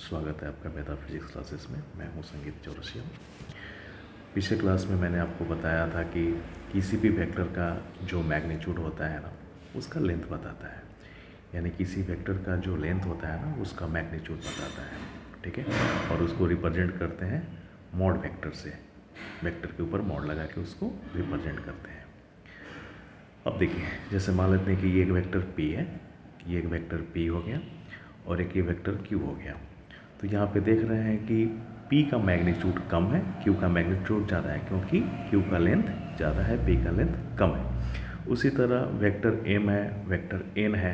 स्वागत है आपका मेधा फिजिक्स क्लासेस में। मैं हूं संगीत चौरसिया। पिछले क्लास में मैंने आपको बताया था कि किसी भी वेक्टर का जो मैग्नीट्यूड होता है ना, उसका लेंथ बताता है। यानी किसी वेक्टर का जो लेंथ होता है ना, उसका मैग्नीट्यूड बताता है। ठीक है, और उसको रिप्रेजेंट करते हैं मॉड वेक्टर से। वेक्टर के ऊपर मॉड लगा के उसको रिप्रेजेंट करते हैं। अब देखिए, जैसे मान लेते हैं कि ये एक वेक्टर P है, ये एक वेक्टर P हो गया और एक ये वेक्टर Q हो गया। तो यहाँ पे देख रहे हैं कि P का मैग्नीट्यूड कम है, Q का मैग्नीट्यूड ज़्यादा है, क्योंकि Q का लेंथ ज़्यादा है, P का लेंथ कम है। उसी तरह वेक्टर M है, वेक्टर N है,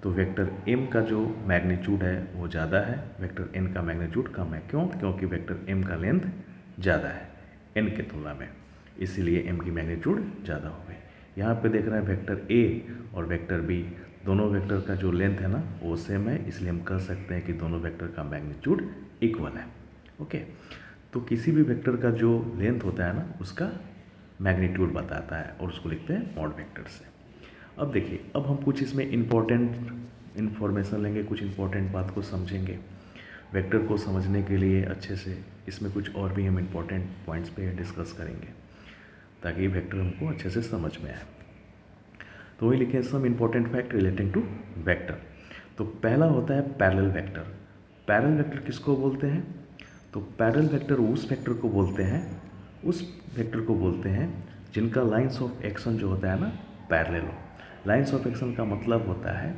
तो वेक्टर M का जो मैग्नीट्यूड है वो ज़्यादा है, वेक्टर N का मैग्नीट्यूड कम है। क्यों? क्योंकि वेक्टर M का लेंथ ज़्यादा है N के तुलना में, इसीलिए M की मैग्नीट्यूड ज़्यादा हो गई। यहाँ पे देख रहे हैं वेक्टर A और वेक्टर B, दोनों वेक्टर का जो लेंथ है ना वो सेम है, इसलिए हम कह सकते हैं कि दोनों वेक्टर का मैग्नीट्यूड इक्वल है। ओके, तो किसी भी वेक्टर का जो लेंथ होता है ना उसका मैग्नीट्यूड बताता है और उसको लिखते हैं मॉड वेक्टर से। अब देखिए, अब हम कुछ इसमें इम्पोर्टेंट इन्फॉर्मेशन लेंगे, कुछ इम्पोर्टेंट बात को समझेंगे। वेक्टर को समझने के लिए अच्छे से इसमें कुछ और भी हम इम्पोर्टेंट पॉइंट्स पे डिस्कस करेंगे ताकि वेक्टर हमको अच्छे से समझ में आए। तो वही लिखे some important fact relating to vector. तो पहला होता है पैरेलल वेक्टर। पैरेलल वेक्टर किसको बोलते हैं? तो पैरेलल वेक्टर उस वेक्टर को बोलते हैं, उस वेक्टर को बोलते हैं जिनका लाइंस ऑफ एक्शन जो होता है ना पैरेलल हो। लाइंस ऑफ एक्शन का मतलब होता है,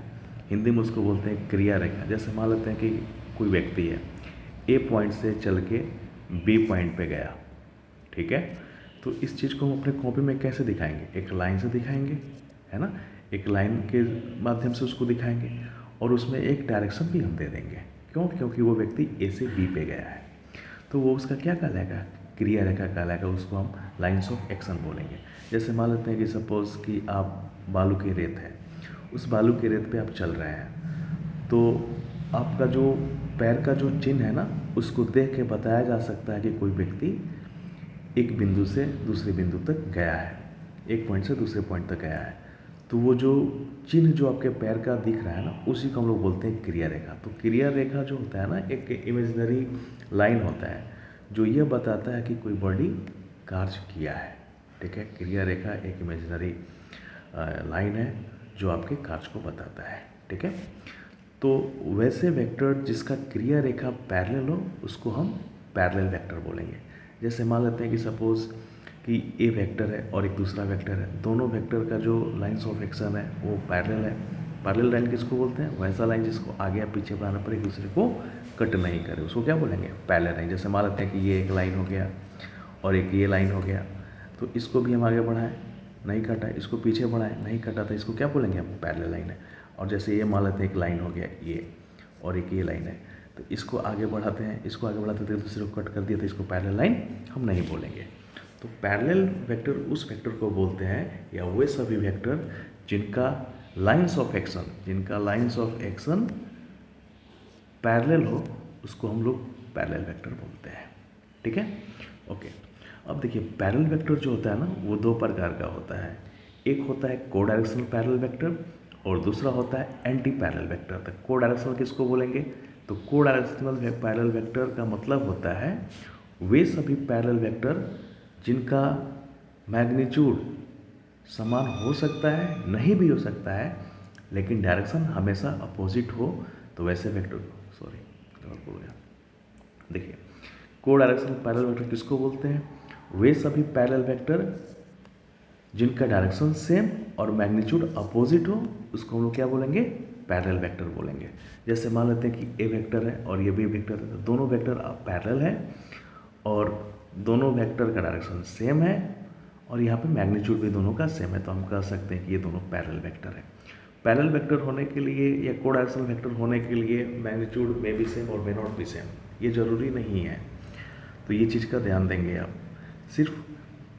हिंदी में उसको बोलते हैं क्रिया रेखा। जैसे मान लेते हैं कि कोई व्यक्ति है, ए पॉइंट से चल के बी पॉइंट पे गया, ठीक है, तो इस चीज़ को हम अपने कॉपी में कैसे दिखाएंगे? एक लाइन से दिखाएंगे, है ना, एक लाइन के माध्यम से उसको दिखाएंगे और उसमें एक डायरेक्शन भी हम दे देंगे। क्यों? क्योंकि वो व्यक्ति ए से बी पे गया है, तो वो उसका क्या कहलाएगा? क्रिया रेखा कहलाएगा, उसको हम लाइंस ऑफ एक्शन बोलेंगे। जैसे मान लेते हैं कि सपोज़ कि आप बालू की रेत है, उस बालू की रेत पे आप चल रहे हैं, तो आपका जो पैर का जो चिन्ह है ना उसको देख के बताया जा सकता है कि कोई व्यक्ति एक बिंदु से दूसरे बिंदु तक गया है, एक पॉइंट से दूसरे पॉइंट तक गया है। तो वो जो चिन्ह जो आपके पैर का दिख रहा है ना उसी को हम लोग बोलते हैं क्रिया रेखा। तो क्रिया रेखा जो होता है ना एक इमेजिनरी लाइन होता है जो ये बताता है कि कोई बॉडी कार्य किया है। ठीक है, क्रिया रेखा एक इमेजिनरी लाइन है जो आपके कार्य को बताता है। ठीक है, तो वैसे वेक्टर जिसका क्रिया रेखा पैरेलल हो उसको हम पैरेलल वेक्टर बोलेंगे। जैसे मान लेते हैं कि सपोज़ कि ए वेक्टर है और एक दूसरा वेक्टर है, दोनों वेक्टर का जो लाइंस ऑफ एक्शन है वो पैरेलल है। पैरेलल लाइन किसको बोलते हैं? वैसा लाइन जिसको आगे या पीछे बढ़ाने पर एक दूसरे को कट नहीं करे, उसको क्या बोलेंगे? Parallel line. जैसे मान लेते हैं कि ये एक लाइन हो गया और एक ये लाइन हो गया, तो इसको भी हम आगे बढ़ाएं, नहीं कटा, इसको पीछे बढ़ाएं, नहीं कटा, तो इसको क्या बोलेंगे हम? पैरेलल लाइन है। और जैसे ये मान लेते हैं एक लाइन हो गया ये और एक ये लाइन है, तो इसको आगे बढ़ाते हैं, इसको आगे बढ़ाते हैं, दूसरे को कट कर दिया, तो इसको पैरेलल लाइन हम नहीं बोलेंगे। तो पैरेलल वेक्टर उस वेक्टर को बोलते हैं, या वे सभी वेक्टर जिनका लाइंस ऑफ एक्शन, जिनका लाइंस ऑफ एक्शन पैरेलल हो उसको हम लोग पैरेलल वेक्टर बोलते हैं। ठीक है, ओके। अब देखिए, पैरेलल वेक्टर जो होता है ना वो दो प्रकार का होता है। एक होता है को डायरेक्शनल पैरेलल वेक्टर और दूसरा होता है एंटी पैरेलल वेक्टर। तो को डायरेक्शनल किसको बोलेंगे? तो को डायरेक्शनल पैरेलल वेक्टर का मतलब होता है वे सभी पैरेलल वेक्टर जिनका मैग्नीट्यूड समान हो सकता है, नहीं भी हो सकता है, लेकिन डायरेक्शन हमेशा अपोजिट हो, तो वैसे वेक्टर, सॉरी गलत बोल गया। देखिए, को डायरेक्शनल पैरेलल वेक्टर किसको बोलते हैं? वे सभी पैरेलल वेक्टर जिनका डायरेक्शन सेम और मैग्नीट्यूड अपोजिट हो उसको हम लोग क्या बोलेंगे? पैरेलल वेक्टर बोलेंगे। जैसे मान लेते हैं कि ए वेक्टर है और ये बी वेक्टर है, तो दोनों वेक्टर पैरेलल है और दोनों वेक्टर का डायरेक्शन सेम है और यहाँ पे मैग्नीट्यूड भी दोनों का सेम है, तो हम कह सकते हैं कि ये दोनों पैरेलल वेक्टर है। पैरेलल वेक्टर होने के लिए या को डायरेक्शनल वेक्टर होने के लिए मैग्नीट्यूड में भी सेम और मे नॉट भी सेम, ये ज़रूरी नहीं है। तो ये चीज़ का ध्यान देंगे आप। सिर्फ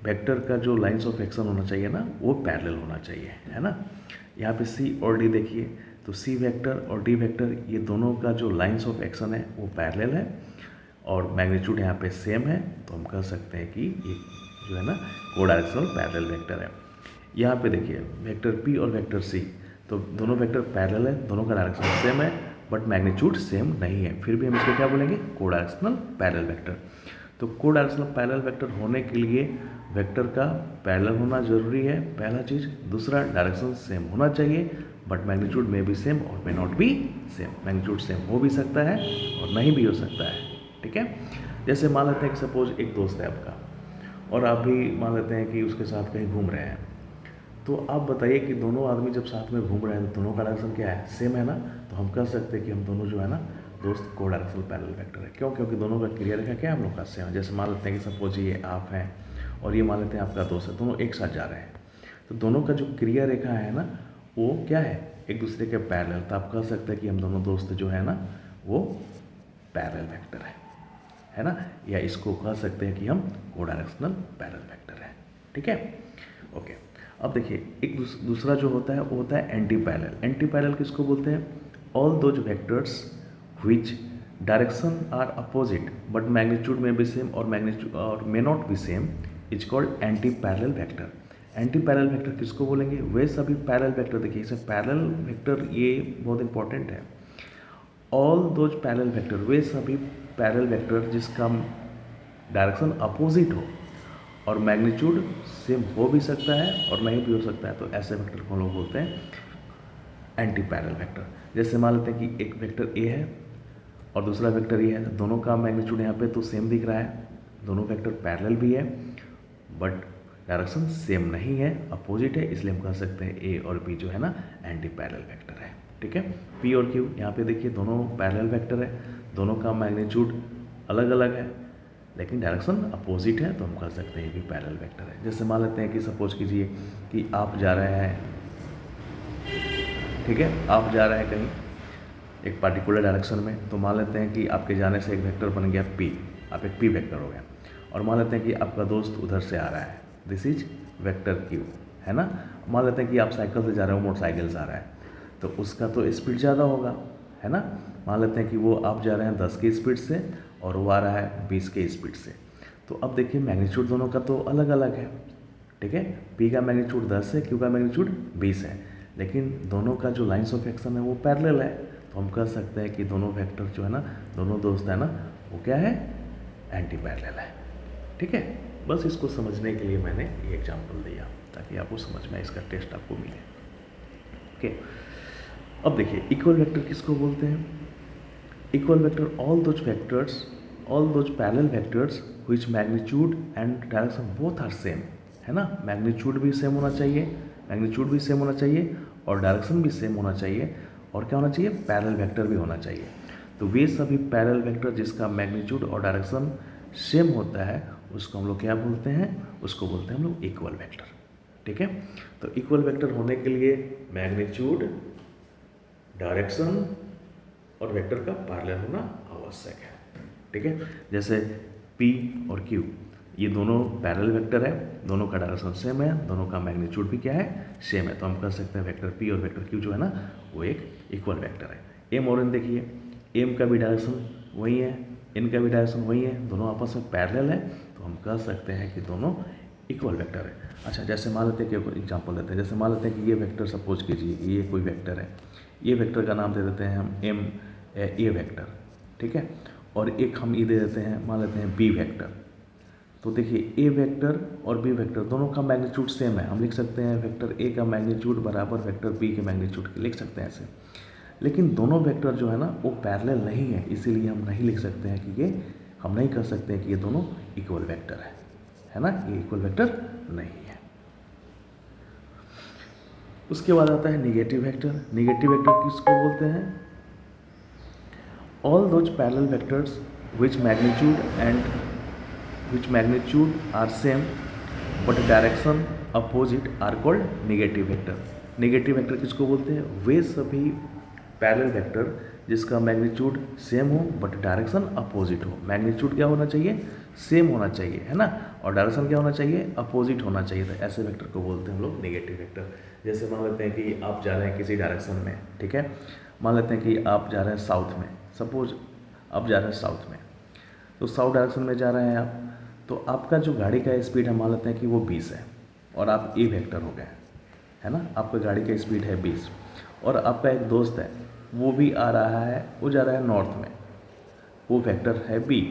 वेक्टर का जो लाइंस ऑफ एक्शन होना चाहिए ना वो पैरेलल होना चाहिए, है ना। यहाँ पे सी और डी देखिए, तो सी वेक्टर और डी वेक्टर ये दोनों का जो लाइंस ऑफ एक्शन है वो पैरेलल है और मैग्नीट्यूड यहाँ पे सेम है, तो हम कह सकते हैं कि ये जो है ना को डायरेक्शनल पैरेलल वेक्टर है। यहाँ पे देखिए वेक्टर पी और वेक्टर सी, तो दोनों वेक्टर पैरेलल है, दोनों का डायरेक्शन सेम है, बट मैग्नीट्यूड सेम नहीं है, फिर भी हम इसको क्या बोलेंगे, को डायरेक्शनल पैरेलल वेक्टर। तो को डायरेक्शनल पैरेलल वेक्टर होने के लिए वेक्टर का पैरेलल होना जरूरी है, पहला चीज़। दूसरा, डायरेक्शन सेम होना चाहिए, बट मैग्नीट्यूड में भी सेम और may not be same. Magnitude same हो भी सकता है और नहीं भी हो सकता है, ठीक है। जैसे मान लेते हैं कि सपोज एक दोस्त है आपका और आप भी मान लेते हैं कि उसके साथ कहीं घूम रहे हैं, तो आप बताइए कि दोनों आदमी जब साथ में घूम रहे हैं तो दोनों का डायरेक्शन क्या है, सेम है ना। तो हम कह सकते हैं कि हम दोनों जो है ना दोस्त को डायरेक्शनल पैरेलल वेक्टर है। क्यों? क्योंकि दोनों का क्रिया रेखा क्या है, हम लोग का सेम है। जैसे मान लेते हैं कि सपोज ये आप हैं और ये मान लेते हैं आपका दोस्त है, दोनों एक साथ जा रहे हैं, तो दोनों का जो क्रिया रेखा है ना वो क्या है, एक दूसरे के पैरेलल। तो आप कह सकते हैं कि हम दोनों दोस्त जो है ना वो पैरेलल वेक्टर है ना, या इसको कह सकते हैं कि हम को डायरेक्शनल पैरेलल वेक्टर है, ठीक है। ओके, अब देखिए एक दूसरा जो होता है वो होता है एंटी पैरेलल। एंटी पैरेलल किसको बोलते हैं, all those vectors which direction are opposite but magnitude may be same or magnitude or may not be same is called anti parallel vector। Anti parallel vector किसको बोलेंगे, वे सभी parallel vector, देखिए इसे parallel vector ये बहुत important है। All those parallel vector, वे सभी parallel vector जिसका डायरेक्शन अपोजिट हो और मैग्नीट्यूड सेम हो भी सकता है और नहीं भी हो सकता है, तो ऐसे वेक्टर को हम लोग बोलते हैं एंटी पैरेलल वेक्टर। जैसे मान लेते हैं कि एक वेक्टर ए है और दूसरा वेक्टर ये है, दोनों का मैग्नीट्यूड यहाँ पे तो सेम दिख रहा है, दोनों वेक्टर पैरेलल भी है बट डायरेक्शन सेम नहीं है, अपोजिट है, इसलिए हम कह सकते हैं ए और बी जो है ना एंटी पैरेलल वेक्टर है, ठीक है। पी और क्यू यहाँ पे देखिए दोनों पैरेलल वेक्टर है, दोनों का मैग्नीट्यूड अलग अलग है लेकिन डायरेक्शन अपोजिट है, तो हम कह सकते हैं ये भी पैरेलल वेक्टर है। जैसे मान लेते हैं कि सपोज कीजिए कि आप जा रहे हैं, ठीक है, आप जा रहे हैं कहीं एक पार्टिकुलर डायरेक्शन में, तो मान लेते हैं कि आपके जाने से एक वेक्टर बन गया पी, आप एक पी वेक्टर हो गया, और मान लेते हैं कि आपका दोस्त उधर से आ रहा है, दिस इज वेक्टर क्यू, है ना। मान लेते हैं कि आप साइकिल से जा रहे हो, मोटरसाइकिल से आ रहा है, तो उसका तो स्पीड ज़्यादा होगा, है ना। मान लेते हैं कि वो आप जा रहे हैं 10 की स्पीड से और वो आ रहा है 20 के स्पीड से, तो अब देखिए मैग्नीट्यूड दोनों का तो अलग अलग है, ठीक है। पी का मैग्नीट्यूड 10 है, क्यू का मैग्नीट्यूड 20 है, लेकिन दोनों का जो लाइन्स ऑफ एक्शन है वो पैरेलल है, तो हम कह सकते हैं कि दोनों वेक्टर जो है ना, दोनों दोस्त है ना, वो क्या है, एंटी पैरेलल है, ठीक है। बस इसको समझने के लिए मैंने ये एग्जांपल दिया ताकि आपको समझ में इसका टेस्ट आपको मिले, ओके। अब देखिए इक्वल वेक्टर किसको बोलते हैं, equal vector all those parallel vectors which magnitude and direction both are same, है ना। मैग्नीट्यूड भी सेम होना चाहिए, मैग्नीट्यूड भी सेम होना चाहिए और डायरेक्शन भी सेम होना चाहिए, और क्या होना चाहिए, पैरेलल वेक्टर भी होना चाहिए। तो वे सभी पैरेलल वेक्टर जिसका मैग्नीट्यूड और डायरेक्शन सेम होता है उसको हम लोग क्या बोलते हैं, उसको बोलते हैं हम लोग इक्वल वेक्टर, ठीक है। तो इक्वल वेक्टर होने के लिए मैग्नीट्यूड, डायरेक्शन और वेक्टर का पैरेलल होना आवश्यक है, ठीक है। जैसे P और Q ये दोनों पैरेलल वेक्टर है, दोनों का डायरेक्शन सेम है, दोनों का मैग्नीट्यूड भी क्या है, सेम है, तो हम कह सकते हैं वेक्टर P और वेक्टर Q जो है ना वो एक इक्वल वेक्टर है। M और N देखिए, M का भी डायरेक्शन वही है, N का भी डायरेक्शन वही है, दोनों आपस में पैरेलल है, तो हम कह सकते हैं कि दोनों इक्वल वेक्टर है। अच्छा, जैसे मान लेते हैं कि एग्जाम्पल देते हैं, जैसे मान लेते हैं कि ये वेक्टर सपोज कीजिए ये कोई वेक्टर है, ये वेक्टर का नाम दे देते हैं हम ए वेक्टर, ठीक है, और एक हम ये दे देते हैं, मान लेते हैं बी वेक्टर। तो देखिए ए वेक्टर और बी वेक्टर दोनों का मैग्नीट्यूड सेम है, हम लिख सकते हैं वेक्टर ए का मैग्नीट्यूड बराबर वेक्टर बी के मैग्नीट्यूड के, लिख सकते हैं ऐसे। लेकिन दोनों वेक्टर जो है ना वो पैरेलल नहीं है, इसीलिए हम नहीं लिख सकते हैं कि ये, हम नहीं कह सकते हैं कि ये दोनों इक्वल वेक्टर है ना, ये इक्वल वेक्टर नहीं है। उसके बाद आता है निगेटिव वेक्टर। निगेटिव वेक्टर किसको बोलते हैं, all those parallel vectors which magnitude are same but direction opposite are called negative vector। Negative vector किसको बोलते हैं, वे सभी पैरेलल वेक्टर जिसका मैग्नीट्यूड सेम हो बट डायरेक्शन अपोजिट हो। मैग्नीट्यूड क्या होना चाहिए, सेम होना चाहिए, है ना, और डायरेक्शन क्या होना चाहिए, अपोजिट होना चाहिए, तो ऐसे वेक्टर को बोलते हैं हम लोग नेगेटिव वेक्टर। जैसे मान लेते हैं कि आप जा रहे हैं किसी डायरेक्शन में, ठीक है, मान लेते हैं कि आप जा रहे हैं साउथ में, सपोज आप जा रहे हैं साउथ में, तो साउथ डायरेक्शन में जा रहे हैं आप, तो आपका जो गाड़ी का स्पीड है मान लेते हैं कि वो 20 है और आप ए वेक्टर हो गए, है ना, आपका गाड़ी का स्पीड है 20 और आपका एक दोस्त है वो भी आ रहा है, वो जा रहा है नॉर्थ में, वो वेक्टर है बी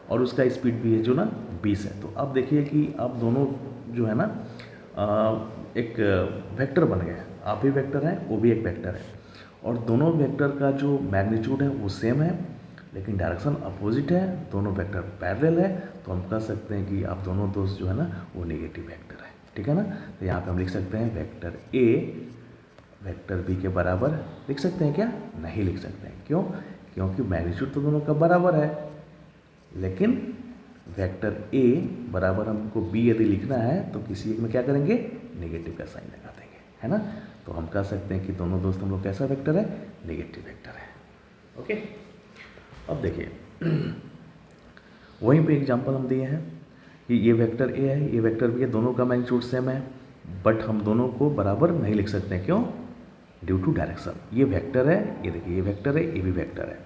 और उसका स्पीड भी है जो ना 20 है। तो अब देखिए कि अब दोनों जो है ना एक वेक्टर बन गए, आप भी वेक्टर हैं, वो भी एक वेक्टर है, और दोनों वेक्टर का जो मैग्नीट्यूड है वो सेम है लेकिन डायरेक्शन अपोजिट है, दोनों वेक्टर पैरेलल है। तो हम कह सकते हैं कि आप दोनों दोस्त जो है ना वो नेगेटिव वेक्टर है, ठीक है ना। तो यहाँ पे हम लिख सकते हैं वेक्टर ए वेक्टर बी के बराबर लिख सकते हैं क्या? नहीं लिख सकते हैं। क्यों? क्योंकि मैग्नीट्यूड तो दोनों का बराबर है, लेकिन वेक्टर ए बराबर हमको बी यदि लिखना है तो किसी एक में क्या करेंगे? नेगेटिव का साइन लगा देंगे, है ना। तो हम कह सकते हैं कि दोनों दोस्त हम लोग कैसा वेक्टर है? नेगेटिव वेक्टर है। ओके, अब देखिए वहीं पे एग्जांपल हम दिए हैं कि ये वेक्टर ए है, ये वेक्टर बी है, दोनों का मैग्नीट्यूड सेम है, बट हम दोनों को बराबर नहीं लिख सकते हैं। क्यों? Due to direction. ये वेक्टर है, ये देखिए ये वेक्टर है, ये भी वेक्टर है।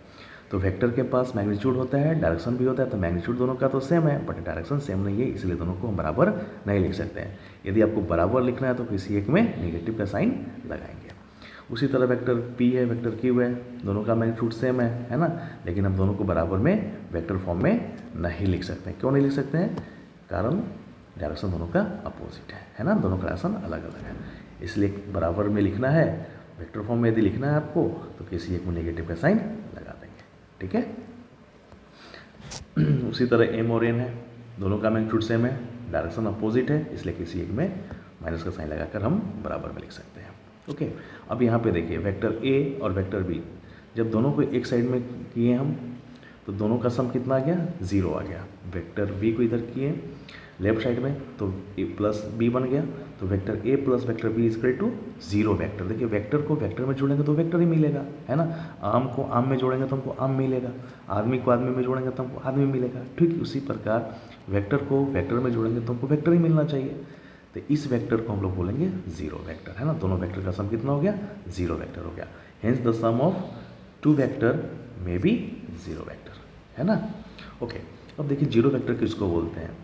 तो वेक्टर के पास मैग्नीट्यूड होता है, डायरेक्शन भी होता है, तो मैग्नीट्यूड दोनों का तो सेम है बट डायरेक्शन सेम नहीं है, इसलिए दोनों को हम बराबर नहीं लिख सकते हैं। यदि आपको बराबर लिखना है तो किसी एक में नेगेटिव का साइन लगाएंगे। उसी तरह वेक्टर पी है, वेक्टर क्यू है, दोनों का मैग्नीट्यूड सेम है ना, लेकिन हम दोनों को बराबर में वेक्टर फॉर्म में नहीं लिख सकते। क्यों नहीं लिख सकते हैं? कारण डायरेक्शन दोनों का अपोजिट है ना, दोनों का डायरेक्शन अलग अलग है, इसलिए बराबर में लिखना है। वेक्टर फॉर्म में यदि लिखना है आपको तो किसी एक में नेगेटिव का साइन लगा देंगे, ठीक है। उसी तरह एम और एन है, दोनों का मैग्नीट्यूड सेम है, डायरेक्शन अपोजिट है, इसलिए किसी एक में माइनस का साइन लगाकर हम बराबर में लिख सकते हैं। ओके, अब यहाँ पे देखिए वेक्टर ए और वेक्टर बी, जब दोनों को एक साइड में किए हम तो दोनों का सम कितना आ गया? 0 आ गया। वेक्टर बी को इधर किए लेफ्ट साइड में तो ए प्लस बी बन गया, तो vector a plus vector b equal to 0 vector. देखिए वेक्टर को वेक्टर में जोड़ेंगे तो वेक्टर ही मिलेगा, है ना। आम को आम में जोड़ेंगे तो हमको आम मिलेगा, आदमी को आदमी में जोड़ेंगे तो हमको आदमी मिलेगा। ठीक उसी प्रकार वेक्टर को वेक्टर में जोड़ेंगे तो हमको वेक्टर ही मिलना चाहिए। तो इस वेक्टर को हम लोग बोलेंगे 0 वेक्टर, है ना। दोनों वेक्टर का सम कितना हो गया? 0 वेक्टर हो गया। Hence the sum of 2 vector may be 0 vector, है ना। ओके, अब देखिए 0 वेक्टर किसको बोलते हैं?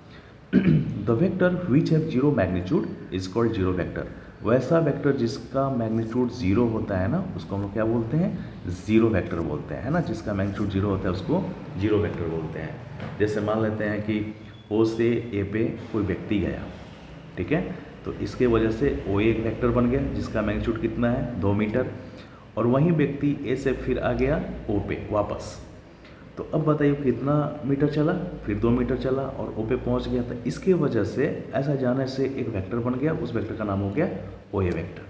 The vector which have 0 magnitude is called 0 vector. वैसा वेक्टर जिसका मैग्नीट्यूड 0 होता है ना उसको हम लोग क्या बोलते हैं? 0 वेक्टर बोलते हैं, है ना। जिसका मैग्नीट्यूड 0 होता है उसको 0 वेक्टर बोलते हैं। जैसे मान लेते हैं कि ओ से ए पे कोई व्यक्ति गया, ठीक है, तो इसके वजह से ओ एक वेक्टर बन गया जिसका मैग्नीट्यूड कितना है? 2 मीटर, और वहीं व्यक्ति ए से फिर आ गया ओ पे वापस। तो अब बताइए कितना मीटर चला? फिर 2 मीटर चला और ओ पे पहुंच गया। तो इसके वजह से ऐसा जाने से एक वेक्टर बन गया, उस वेक्टर का नाम हो गया ओ ए वेक्टर।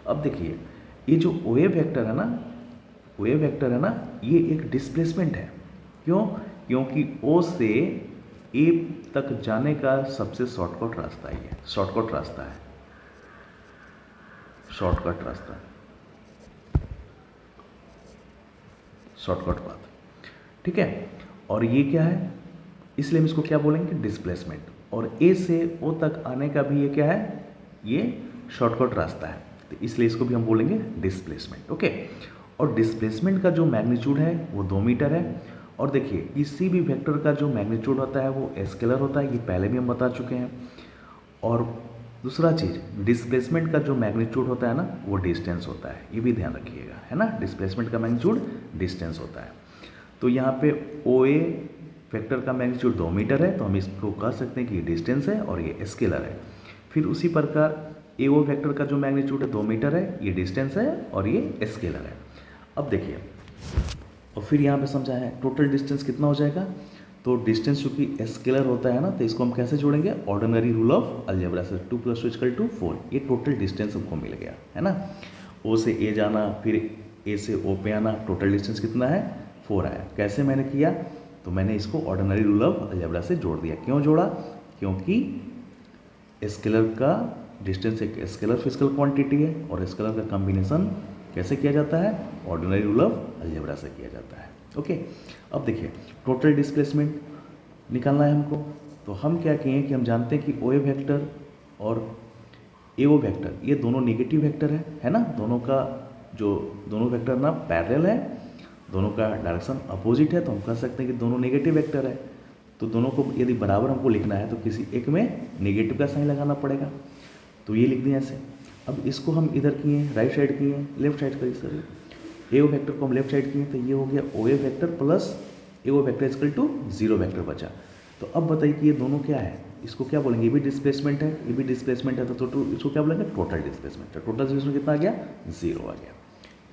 अब देखिए ये जो ओ ए वेक्टर है ना, ओ ए वेक्टर है ना, ये एक डिस्प्लेसमेंट है। क्यों? क्योंकि ओ से ए तक जाने का सबसे शॉर्टकट रास्ता है, ये शॉर्टकट रास्ता है, शॉर्टकट रास्ता, शॉर्टकट पाथ, ठीक है। और ये क्या है? इसलिए हम इसको क्या बोलेंगे? डिस्प्लेसमेंट। और ए से ओ तक आने का भी ये क्या है? ये शॉर्टकट रास्ता है, तो इसलिए इसको भी हम बोलेंगे डिस्प्लेसमेंट। ओके, और डिस्प्लेसमेंट का जो मैग्नीट्यूड है वो 2 मीटर है। और देखिए किसी भी वेक्टर का जो मैग्नीट्यूड होता है वो स्केलर होता है, ये पहले भी हम बता चुके हैं। और दूसरा चीज़, डिस्प्लेसमेंट का जो मैग्नीट्यूड होता है ना वो डिस्टेंस होता है, ये भी ध्यान रखिएगा, है ना। डिस्प्लेसमेंट का मैग्नीट्यूड डिस्टेंस होता है। तो यहाँ पे ओ ए वेक्टर का मैग्नीट्यूड 2 मीटर है, तो हम इसको कह सकते हैं कि ये डिस्टेंस है और ये स्केलर है। फिर उसी प्रकार ए ओ वेक्टर का जो मैग्नीट्यूड है 2 मीटर है, ये डिस्टेंस है और ये स्केलर है। अब देखिए, और फिर यहाँ पे समझा है टोटल डिस्टेंस कितना हो जाएगा? तो डिस्टेंस चूँकि स्केलर होता है ना, तो इसको हम कैसे जोड़ेंगे? ऑर्डिनरी रूल ऑफ अलजेब्रा से 2 + 2 = 4। ये टोटल डिस्टेंस हमको मिल गया, है ना। ओ से ए जाना, फिर ए से ओ पे आना, टोटल डिस्टेंस कितना है? 4 आया। कैसे मैंने किया? तो मैंने इसको ऑर्डिनरी रूल ऑफ अलजेब्रा से जोड़ दिया। क्यों जोड़ा? क्योंकि स्केलर का डिस्टेंस एक स्केलर फिजिकल क्वांटिटी है और स्केलर का कॉम्बिनेशन कैसे किया जाता है? ऑर्डिनरी रूल ऑफ अलजेब्रा से किया जाता है। ओके, अब देखिए टोटल डिस्प्लेसमेंट निकालना है हमको, तो हम क्या किए कि हम जानते हैं कि ओ ए वेक्टर और ए ओ वेक्टर ये दोनों नेगेटिव वेक्टर है ना। दोनों का जो दोनों वेक्टर ना पैरेलल है, दोनों का डायरेक्शन अपोजिट है, तो हम कह सकते हैं कि दोनों नेगेटिव वेक्टर है। तो दोनों को यदि बराबर हमको लिखना है तो किसी एक में नेगेटिव का साइन लगाना पड़ेगा, तो ये लिख दिया ऐसे। अब इसको हम इधर किए, राइट साइड किए, लेफ्ट साइड करिए सर, ए ओ वेक्टर को हम लेफ्ट साइड किए तो ये हो गया o a vector plus a o vector equal to 0 vector बचा। तो अब बताइए कि ये दोनों क्या है, इसको क्या बोलेंगे, ये भी डिस्प्लेसमेंट है, ये भी डिस्प्लेसमेंट है, तो इसको क्या बोलेंगे, टोटल डिस्प्लेसमेंट है। टोटल डिस्प्लेसमेंट कितना आ गया, 0 आ गया,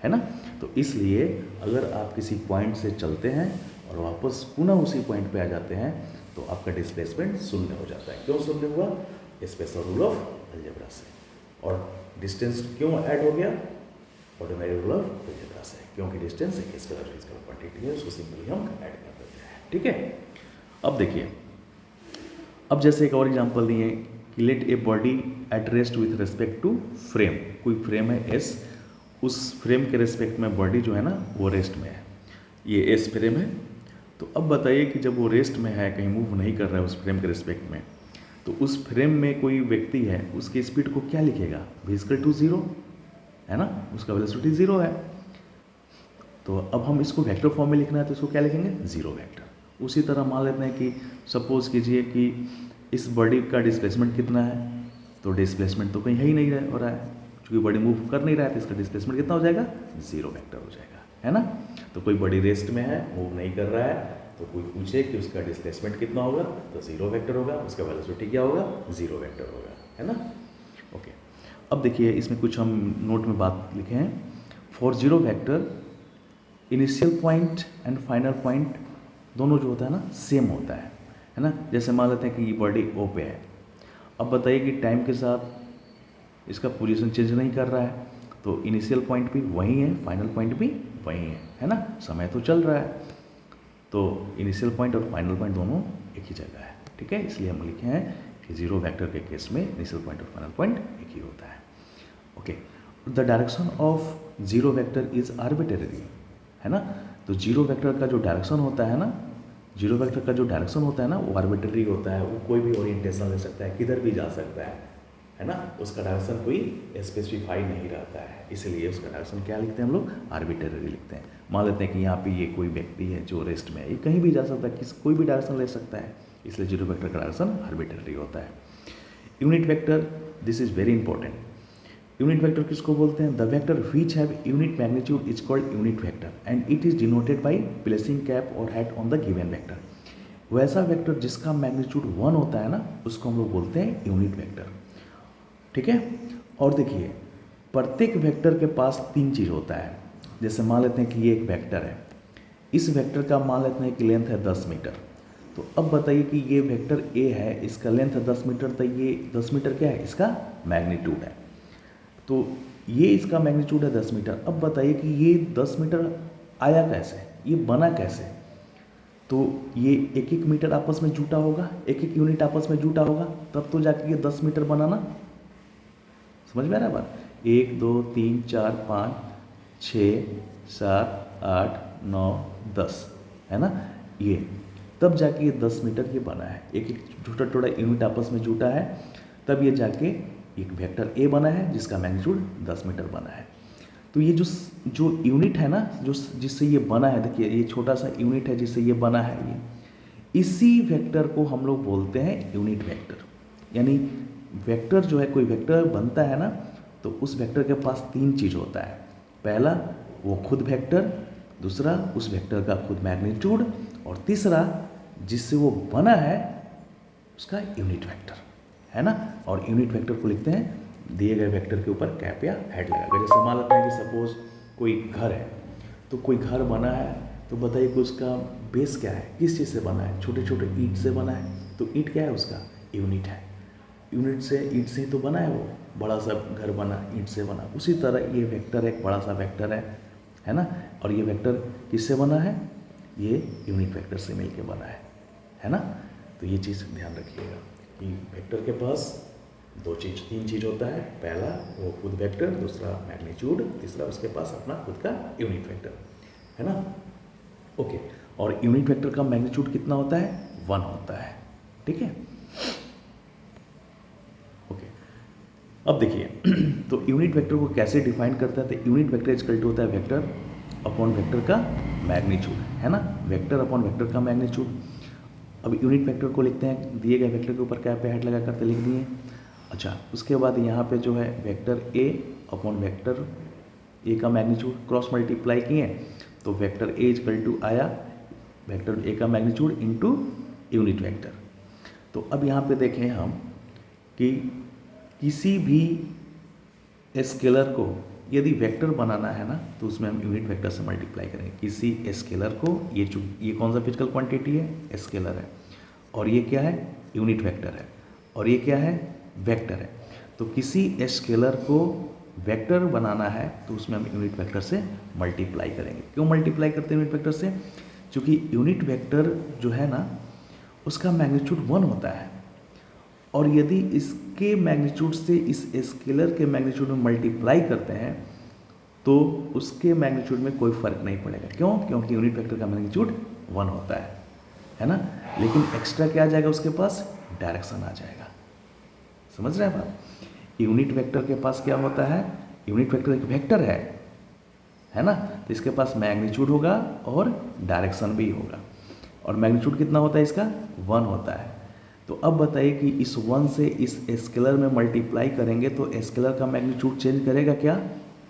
है ना। तो इसलिए अगर आप किसी पॉइंट से चलते हैं और वापस पुनः उसी पॉइंट पे आ जाते हैं तो आपका डिस्प्लेसमेंट शून्य हो जाता है। क्यों शून्य हुआ, स्पेशल रूल ऑफ अलजेब्रा से। और डिस्टेंस क्यों ऐड हो गया, ऑर्डिनरी रूल ऑफ अलजेब्रा से, क्योंकि डिस्टेंस एक स्केलर फिजिकल क्वांटिटी है, उसको सिंपली हम ऐड कर देते हैं, ठीक है। अब देखिए, अब जैसे एक और एग्जांपल दिए कि let a body at rest with respect to frame, कोई फ्रेम है एस, उस फ्रेम के रिस्पेक्ट में बॉडी जो है ना वो रेस्ट में है, ये एस फ्रेम है। तो अब बताइए कि जब वो रेस्ट में है, कहीं मूव नहीं कर रहा है उस फ्रेम के रिस्पेक्ट में, तो उस फ्रेम में कोई व्यक्ति है, उसकी स्पीड को क्या लिखेगा, v इक्वल टू 0, है ना, उसका वेलोसिटी 0 है। तो अब हम इसको वेक्टर फॉर्म में लिखना है तो इसको क्या लिखेंगे, 0 वेक्टर। उसी तरह मान लेते हैं कि सपोज कीजिए कि इस बॉडी का डिस्प्लेसमेंट कितना है, तो डिस्प्लेसमेंट तो कहीं है ही नहीं हो रहा है, क्योंकि बॉडी मूव कर नहीं रहा है, तो इसका डिस्प्लेसमेंट कितना हो जाएगा, 0 वेक्टर हो जाएगा, है ना। तो कोई बॉडी रेस्ट में है, मूव नहीं कर रहा है, तो कोई पूछे कि उसका डिस्प्लेसमेंट कितना होगा, तो 0 वेक्टर होगा, उसका वेलोसिटी क्या होगा, 0 वेक्टर होगा, है ना। ओके, अब देखिए इसमें कुछ हम नोट में बात लिखे हैं। For 0 vector initial point and final point दोनों जो होता है ना सेम होता है ना। जैसे मान लेते हैं कि ये बॉडी ओ पे है, अब बताइए कि टाइम के साथ इसका पोजीशन चेंज नहीं कर रहा है, तो इनिशियल पॉइंट भी वही है, फाइनल पॉइंट भी वही है ना, समय तो चल रहा है, तो इनिशियल पॉइंट और फाइनल पॉइंट दोनों एक ही जगह है, ठीक है। इसलिए हम लिखे हैं कि 0 वेक्टर के केस में इनिशियल पॉइंट और फाइनल पॉइंट एक ही होता है। Okay, the direction of 0 vector is arbitrary, है ना। तो 0 वेक्टर का जो डायरेक्शन होता है ना, 0 वेक्टर का जो डायरेक्शन होता है ना वो आर्बिट्रेरी होता है, वो कोई भी ओरिएंटेशन ले सकता है, किधर भी जा सकता है ना। उसका डायरेक्शन कोई स्पेसिफाई नहीं रहता है, इसलिए उसका डायरेक्शन क्या लिखते हैं हम लोग, आर्बिट्रेरी लिखते हैं। मान लेते हैं कि यहाँ पे ये कोई व्यक्ति है जो रेस्ट में है, ये कहीं भी जा सकता है, कोई भी डायरेक्शन ले सकता है, इसलिए 0 वेक्टर का डायरेक्शन आर्बिट्रेरी होता है। Unit vector, this is very important. Unit vector किसको बोलते हैं, the vector which have unit magnitude is called unit vector and it is denoted by placing cap और hat on the given vector. वैसा vector जिसका magnitude 1 होता है ना, उसको हम लोग बोलते हैं यूनिट वेक्टर, ठीक है। और देखिए प्रत्येक वेक्टर के पास 3 चीज़ होता है। जैसे मान लेते हैं कि ये एक वेक्टर है, इस वेक्टर का मान लेते हैं कि लेंथ है 10 मीटर, तो अब बताइए कि ये वेक्टर ए है, इसका लेंथ है 10 मीटर, तो ये 10 मीटर क्या है, इसका मैग्नीट्यूड है। तो ये इसका मैग्नीट्यूड है 10 मीटर। अब बताइए कि ये 10 मीटर आया कैसे, ये बना कैसे, तो ये 1-1 मीटर आपस में जुटा होगा, 1-1 यूनिट आपस में जुटा होगा, तब तो जाके ये 10 मीटर बनाना, समझ में आ रहा है बात। 1 2 3 4 5 6 7 8 9 10, है ना, ये तब जाके ये 10 मीटर ये बना है, 1-1 छोटा छोटा यूनिट आपस में जुटा है, तब ये जाके एक वेक्टर ए बना है जिसका मैग्नीट्यूड 10 मीटर बना है। तो ये जो यूनिट है ना, जो जिससे ये बना है, देखिए ये छोटा सा यूनिट है जिससे ये बना है, ये इसी वेक्टर को हम लोग बोलते हैं यूनिट वेक्टर। यानी वेक्टर जो है, कोई वेक्टर बनता है ना, तो उस वेक्टर के पास 3 चीज़ होता है। पहला वो खुद वेक्टर, दूसरा उस वेक्टर का खुद मैग्नीट्यूड, और तीसरा जिससे वो बना है उसका यूनिट वेक्टर, है ना। और यूनिट वेक्टर को लिखते हैं दिए गए वेक्टर के ऊपर कैप या हेड लगाकर। जैसे मान लेते हैं कि सपोज कोई घर है, तो कोई घर बना है, तो बताइए कि उसका बेस क्या है, किस चीज़ से बना है, छोटे छोटे ईंट से बना है, तो ईंट क्या है, उसका यूनिट है, यूनिट से ईंट से ही तो बना है, वो बड़ा सा घर बना ईंट से बना। उसी तरह ये वेक्टर एक बड़ा सा वेक्टर है ना। और ये वेक्टर किससे बना है, ये यूनिट वेक्टर से मिलके बना है ना। तो ये चीज़ ध्यान रखिएगा कि वेक्टर के पास 3 चीज़ होता है। पहला वो खुद वेक्टर, दूसरा मैग्नीट्यूड, तीसरा उसके पास अपना खुद का यूनिट वेक्टर, है ना। ओके, और यूनिट वेक्टर का मैग्नीट्यूड कितना होता है, 1 होता है, ठीक है। ओके, अब देखिए तो यूनिट वेक्टर को कैसे डिफाइन करता है, तो यूनिट वेक्टर इक्वल टू होता है वेक्टर अपॉन वेक्टर का मैग्नीट्यूड, है ना, वेक्टर अपॉन वेक्टर का मैग्नीट्यूड। अब यूनिट वेक्टर को लिखते हैं दिए गए वेक्टर के ऊपर कैप पे हेड लगा करके लिख दिए। अच्छा, उसके बाद यहाँ पे जो है vector A upon vector A का मैग्नीट्यूड क्रॉस मल्टीप्लाई किए तो वेक्टर ए इक्वल टू आया वेक्टर ए का मैग्नीट्यूड इनटू यूनिट वेक्टर। तो अब यहाँ पे देखें हम कि किसी भी स्केलर को यदि वेक्टर बनाना है ना तो उसमें हम यूनिट वेक्टर से मल्टीप्लाई करेंगे। किसी स्केलर को ये कौन सा फिजिकल क्वांटिटी है, स्केलर है, और ये क्या है, यूनिट वेक्टर है, और ये क्या है, वेक्टर है। तो किसी स्केलर को वेक्टर बनाना है तो उसमें हम यूनिट वेक्टर से मल्टीप्लाई करेंगे। क्यों मल्टीप्लाई करते हैं यूनिट वेक्टर से? क्योंकि यूनिट वेक्टर जो है ना उसका मैग्नीट्यूड 1 होता है, और यदि इसके मैग्नीट्यूड से इस स्केलर के मैग्नीट्यूड में मल्टीप्लाई करते हैं तो उसके मैग्नीट्यूड में कोई फर्क नहीं पड़ेगा। क्यों? क्योंकि यूनिट वेक्टर का मैग्नीट्यूड 1 होता है ना। लेकिन एक्स्ट्रा क्या आ जाएगा उसके पास, डायरेक्शन आ जाएगा। समझ रहे हैं बात? यूनिट वेक्टर के पास क्या होता है, यूनिट वेक्टर एक वेक्टर है ना, तो इसके पास मैग्नीट्यूड होगा और डायरेक्शन भी होगा। और मैग्नीट्यूड कितना होता है इसका, 1 होता है। तो अब बताइए कि इस 1 से इस स्केलर में मल्टीप्लाई करेंगे तो स्केलर का मैग्नीट्यूड चेंज करेगा क्या?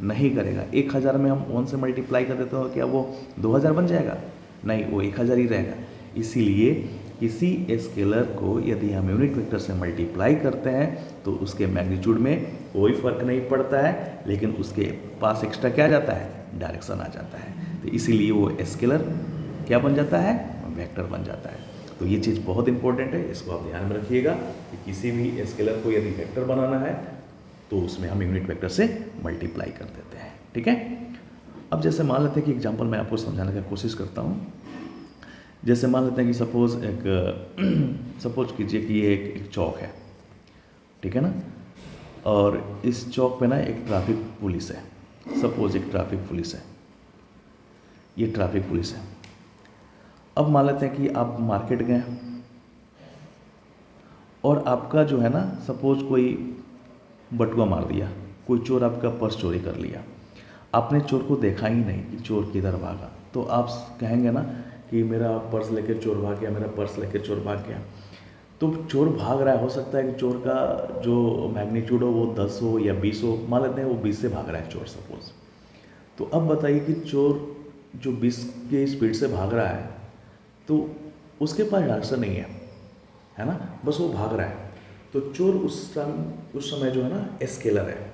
नहीं करेगा। 1000 में हम 1 से मल्टीप्लाई कर देते हो, क्या वो 2000 बन जाएगा? नहीं, वो 1000 ही रहेगा। इसीलिए किसी स्केलर को यदि हम यूनिट वेक्टर से मल्टीप्लाई करते हैं तो उसके मैग्नीट्यूड में कोई फर्क नहीं पड़ता है, लेकिन उसके पास एक्स्ट्रा क्या आ जाता है, डायरेक्शन आ जाता है। तो इसीलिए वो स्केलर क्या बन जाता है, वेक्टर बन जाता है। तो ये चीज़ बहुत इंपॉर्टेंट है, इसको आप ध्यान में रखिएगा कि किसी भी स्केलर को यदि वेक्टर बनाना है तो उसमें हम यूनिट वेक्टर से मल्टीप्लाई कर देते हैं। ठीक है। अब जैसे मान लेते हैं कि एग्जांपल मैं आपको समझाने की कोशिश करता हूँ। जैसे मान लेते हैं कि सपोज कीजिए कि ये एक चौक है, ठीक है ना, और इस चौक पे ना एक ट्रैफिक पुलिस है। सपोज एक ट्रैफिक पुलिस है, ये ट्रैफिक पुलिस है। अब मान लेते हैं कि आप मार्केट गए और आपका जो है ना, सपोज कोई बटुआ मार दिया, कोई चोर आपका पर्स चोरी कर लिया, आपने चोर को देखा ही नहीं कि चोर किधर भागा, तो आप कहेंगे ना कि मेरा पर्स लेकर चोर भाग गया, मेरा पर्स लेकर चोर भाग गया। तो चोर भाग रहा है, हो सकता है कि चोर का जो मैग्नीट्यूड हो वो 10 हो या 20 हो, मान लेते हैं वो 20 से भाग रहा है चोर सपोज। तो अब बताइए कि चोर जो 20 के स्पीड से भाग रहा है तो उसके पास डायरेक्शन नहीं है ना, बस वो भाग रहा है। तो चोर उस समय जो है ना स्केलर है।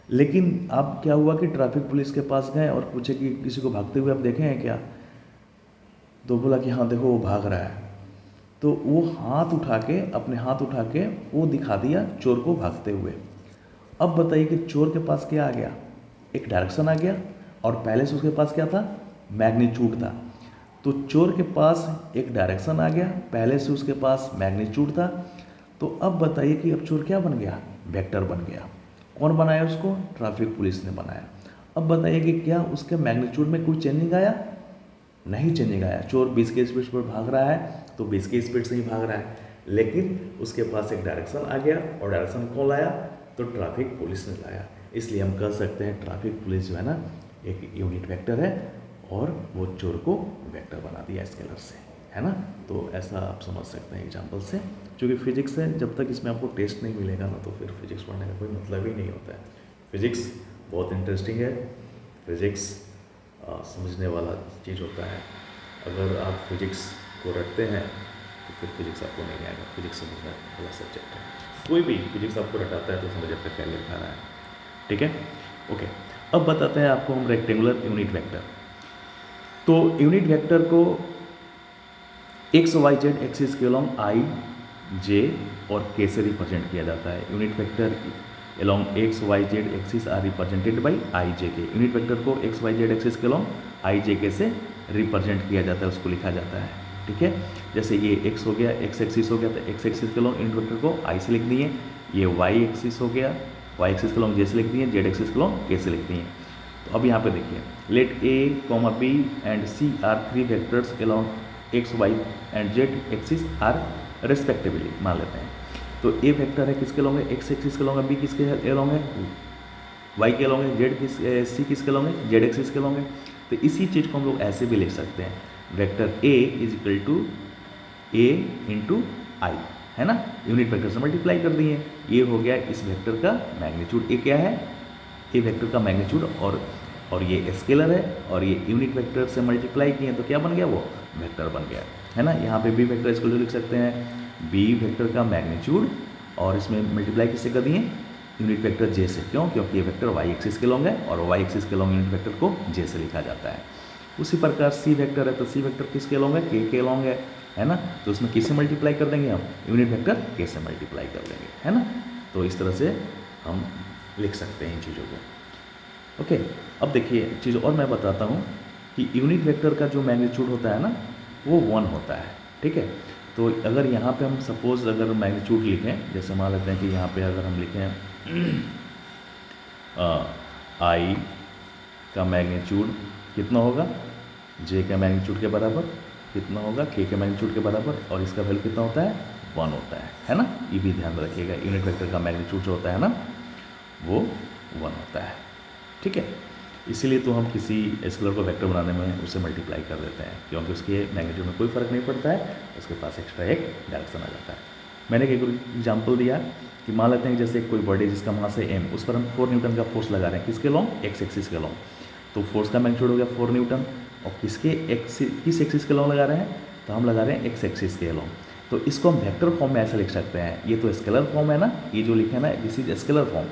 लेकिन अब क्या हुआ कि ट्रैफिक पुलिस के पास गए और पूछे कि किसी को भागते हुए आप देखे हैं क्या, तो बोला कि हाँ देखो वो भाग रहा है। तो वो अपने हाथ उठा के वो दिखा दिया चोर को भागते हुए। अब बताइए कि चोर के पास क्या आ गया, एक डायरेक्शन आ गया, और पहले से उसके पास क्या था, मैग्नीट्यूड था। तो चोर के पास एक डायरेक्शन आ गया, पहले से उसके पास मैग्नीट्यूड था। तो अब बताइए कि अब चोर क्या बन गया, वेक्टर बन गया। कौन बनाया उसको, ट्रैफिक पुलिस ने बनाया। अब बताइए कि क्या उसके मैग्नीट्यूड में कोई चेंजिंग आया, नहीं चेंजिंग आया। चोर 20 के स्पीड पर भाग रहा है तो 20 के स्पीड से ही भाग रहा है, लेकिन उसके पास एक डायरेक्शन आ गया, और डायरेक्शन कौन लाया, तो ट्रैफिक पुलिस ने लाया। इसलिए हम कह सकते हैं ट्रैफिक पुलिस जो है ना एक यूनिट वेक्टर है, और वो चोर को वेक्टर बना दिया स्केलर से, है ना। तो ऐसा आप समझ सकते हैं एग्जाम्पल से। क्योंकि फिजिक्स है, जब तक इसमें आपको टेस्ट नहीं मिलेगा ना तो फिर फिजिक्स पढ़ने का कोई मतलब ही नहीं होता है। फिजिक्स बहुत इंटरेस्टिंग है, फिजिक्स समझने वाला चीज़ होता है। अगर आप फिजिक्स को रटते हैं तो फिर फिजिक्स आपको नहीं आएगा। फिजिक्स समझना वाला सब्जेक्ट है। कोई भी फिजिक्स आपको रटाता है तो समझ आपका क्या लिखा रहा है। ठीक है, ओके। अब बताते हैं आपको हम रेक्टेंगुलर यूनिट वेक्टर। तो यूनिट वेक्टर को एक्स वाई जेड एक्सिस के अलॉन्ग आई जे और के से रिप्रेजेंट किया जाता है। Unit vector along x y z axis are represented by i j k. Unit vector को एक्स वाई जेड एक्सिस के अलॉन्ग आई जे के से represent किया जाता है, उसको लिखा जाता है। ठीक है, जैसे ये एक्स हो गया, एक्स एक्सिस हो गया, तो एक्स एक्सिस के अलॉन्ग यूनिट वेक्टर को आई से लिख दिए। ये वाई एक्सिस हो गया, वाई एक्सिस के अलॉन्ग जे से लिख दिए, जेड एक्सिस के अलॉन्ग के से लिख दिए। तो अब यहाँ पे देखिए, let a comma b and c are 3 vectors along x y and z axis are respectively. मान लेते हैं तो ए वेक्टर है किसके अलॉन्ग है, एक्स एक्सिस के अलॉन्ग है, बी किसके अलॉन्ग है, वाई के अलॉन्ग है, जेड सी किसके अलॉन्ग है, जेड एक्सिस के अलॉन्ग है। तो इसी चीज़ को हम लोग ऐसे भी लिख सकते हैं, vector a is equal to a into i, है ना। यूनिट वेक्टर से मल्टीप्लाई कर दिए, ये हो गया इस वेक्टर का मैग्नीट्यूड। ए क्या है, ए वेक्टर का मैग्नीट्यूड, और और ये स्केलर है और ये यूनिट वेक्टर से मल्टीप्लाई किए तो क्या बन गया, वो वेक्टर बन गया, है ना। यहाँ पे बी वेक्टर इसको लिख सकते हैं बी वेक्टर का मैग्नीट्यूड, और इसमें मल्टीप्लाई किससे कर दिए, यूनिट वेक्टर जे से। क्यों, क्योंकि ये वेक्टर वाई एक्सिस के लॉन्ग है और वाई एक्सिस के लॉन्ग यूनिट वेक्टर को जे से लिखा जाता है। उसी प्रकार सी वेक्टर है तो सी वेक्टर किसके लॉन्ग है, के लॉन्ग है ना। तो उसमें किससे मल्टीप्लाई कर देंगे हम, यूनिट वेक्टर के से मल्टीप्लाई कर देंगे, है ना। तो इस तरह से हम लिख सकते हैं इन चीज़ों को। ओके, अब देखिए चीज़ और मैं बताता हूँ कि यूनिट वेक्टर का जो मैग्नीट्यूड होता है ना वो 1 होता है, ठीक है। तो अगर यहाँ पे हम सपोज अगर मैग्नीट्यूड लिखें, जैसे मान लेते हैं कि यहाँ पे अगर हम लिखें आई का मैग्नीट्यूड कितना होगा, जे का मैग्नीट्यूड के बराबर कितना होगा, के मैग्नीट्यूड के बराबर, और इसका वैल्यू कितना होता है, 1 होता है ना। ये भी ध्यान में रखिएगा, यूनिट वेक्टर का मैग्नीट्यूड जो होता है ना वो 1 होता है, ठीक है। इसीलिए तो हम किसी स्केलर को वेक्टर बनाने में उससे मल्टीप्लाई कर देते हैं, क्योंकि उसके मैग्नीट्यूड में कोई फ़र्क नहीं पड़ता है, उसके पास एक्स्ट्रा एक डायरेक्शन आ जाता है। मैंने एक एग्जाम्पल दिया कि मान लेते हैं जैसे कोई बॉडी जिसका मास है m, उस पर हम 4 न्यूटन का फोर्स लगा रहे हैं, किसके लॉन्ग, एक्स एक्सिस के लॉन्ग। तो फोर्स का मैग्नीट्यूड हो गया 4 न्यूटन, और किस एक्सिस के लॉन्ग लगा रहे हैं, तो हम लगा रहे हैं एक्स एक्सिस के लॉन्ग। तो इसको हम वेक्टर फॉर्म में ऐसा लिख सकते हैं, ये तो स्केलर फॉर्म है ना, ये जो लिखे ना this is scalar form,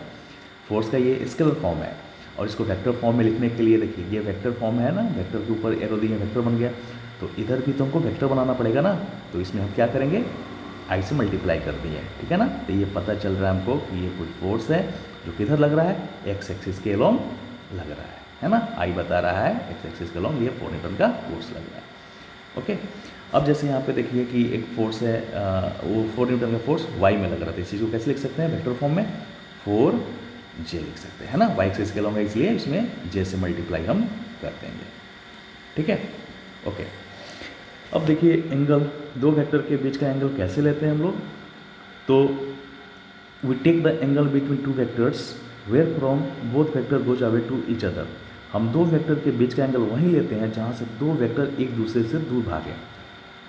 force का ये स्केलर फॉर्म है। और इसको वेक्टर फॉर्म में लिखने के लिए देखिए ये वेक्टर फॉर्म है ना, वेक्टर के ऊपर एरो दिए वेक्टर बन गया, तो इधर भी तो हमको वेक्टर बनाना पड़ेगा ना। तो इसमें हम क्या करेंगे, आई से मल्टीप्लाई कर दिए, ठीक है ना। तो ये पता चल रहा है हमको कि ये कोई फोर्स है जो किधर लग रहा है, एक्स एक्सिस के लॉन्ग लग रहा है ना। आई बता रहा है एक्स एक्सिस के लॉन्ग ये 4 न्यूटन का फोर्स लग रहा है। ओके, अब जैसे यहाँ पे देखिए कि एक फोर्स है वो 4 न्यूटन का फोर्स वाई में लग रहा था, इस चीज़ को कैसे लिख सकते हैं, वेक्टर फॉर्म में 4 जे लिख सकते हैं, है ना। वाई एक्सिस के लॉन्ग है इसलिए इसमें जे से मल्टीप्लाई हम कर देंगे, ठीक है। ओके, अब देखिए एंगल, दो वेक्टर के बीच का एंगल कैसे लेते हैं हम लोग, तो we take the angle between 2 vectors where from both vector goes away to each other. हम दो वेक्टर के बीच का एंगल वहीं लेते हैं जहाँ से दो वेक्टर एक दूसरे से दूर भागें,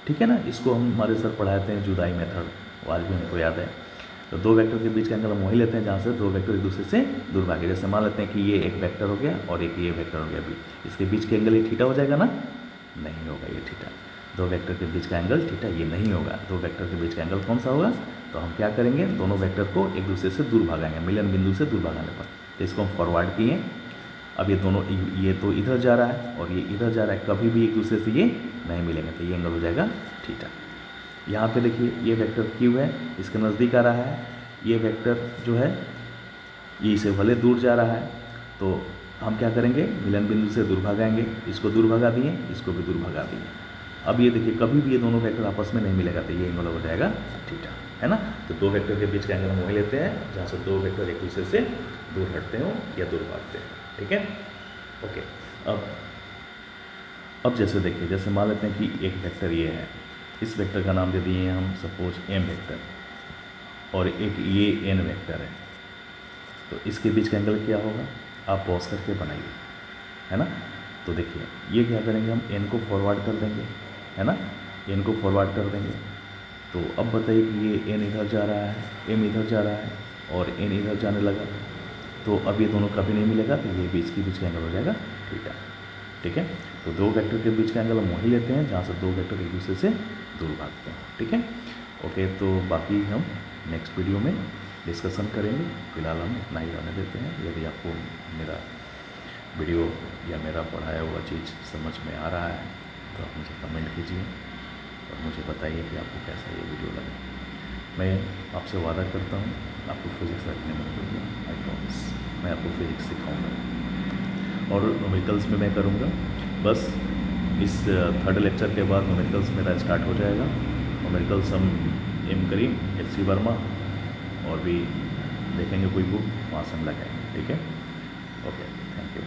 ठीक है ना। इसको हम हमारे सर पढ़ाते हैं जुदाई मेथड, वो आज भी हमको याद है। तो दो वेक्टर के बीच का एंगल हम वहीं लेते हैं जहाँ से दो वेक्टर एक दूसरे से दूर भागे। जैसे मान लेते हैं कि ये एक वेक्टर हो गया और एक ये वेक्टर हो गया बी, इसके बीच के एंगल ये थीटा हो जाएगा ना, नहीं होगा ये थीटा। दो वेक्टर के बीच का एंगल थीटा ये नहीं होगा। दो वेक्टर के बीच का एंगल कौन सा होगा, तो हम क्या करेंगे, दोनों वेक्टर को एक दूसरे से दूर भागाएंगे, मिलन बिंदु से दूर भागाने पर। तो इसको हम फॉरवर्ड किए, अब ये दोनों, ये तो इधर जा रहा है और ये इधर जा रहा है, कभी भी एक दूसरे से ये नहीं मिलेंगे, तो ये एंगल हो जाएगा थीटा। यहाँ पे देखिए ये वेक्टर क्यू है, इसके नज़दीक आ रहा है, ये वेक्टर जो है ये इसे भले दूर जा रहा है, तो हम क्या करेंगे, मिलन बिंदु से दूर भागाएंगे, इसको दूर भगा दिए, इसको भी दूर भगा दिए। अब ये देखिए कभी भी ये दोनों वेक्टर आपस में नहीं मिलेगा, तो ये एंगल हो जाएगा थीटा, है ना। तो दो वेक्टर के बीच का एंगल हम वही लेते हैं जहाँ से दो वेक्टर एक दूसरे से दूर हटते हो या दूर भागते हैं, ठीक है। ओके, अब जैसे देखिए, जैसे मान लेते हैं कि एक वेक्टर ये है, इस वेक्टर का नाम दे दिए हैं हम सपोज एम वेक्टर, और एक ये एन वेक्टर है, तो इसके बीच का एंगल क्या होगा, आप पॉज करके बनाइए, है ना। तो देखिए ये क्या करेंगे, हम एन को फॉरवर्ड कर देंगे, है ना, एन को फॉरवर्ड कर देंगे। तो अब बताइए कि ये एन इधर जा रहा है, एम इधर जा रहा है और एन इधर जाने लगा, तो अब ये दोनों कभी नहीं मिलेगा, तो ये बीच का एंगल हो जाएगा थीटा, ठीक है। तो दो वेक्टर के बीच का एंगल हम वही लेते हैं जहाँ से दो वेक्टर एक दूसरे से दूर भागते हैं, ठीक है। ओके, तो बाकी हम नेक्स्ट वीडियो में डिस्कशन करेंगे, फिलहाल हम इतना ही रहने देते हैं। यदि आपको मेरा वीडियो या मेरा पढ़ाया हुआ चीज़ समझ में आ रहा है तो आप मुझे कमेंट कीजिए और मुझे बताइए कि आपको कैसा ये वीडियो लगा। मैं आपसे वादा करता हूँ आपको फिज़िक्स रखने में दूँगा, आई प्रॉमिस। मैं आपको फिज़िक्स सिखाऊँगा और न्यूमेरिकल्स में मैं करूँगा। बस इस थर्ड लेक्चर के बाद न्यूमेरिकल्स मेरा स्टार्ट हो जाएगा। न्यूमेरिकल्स हम एम करीम, एच.सी. वर्मा और भी देखेंगे कोई बुक, वहाँ से हम लगाएंगे, ठीक है। Okay, thank you.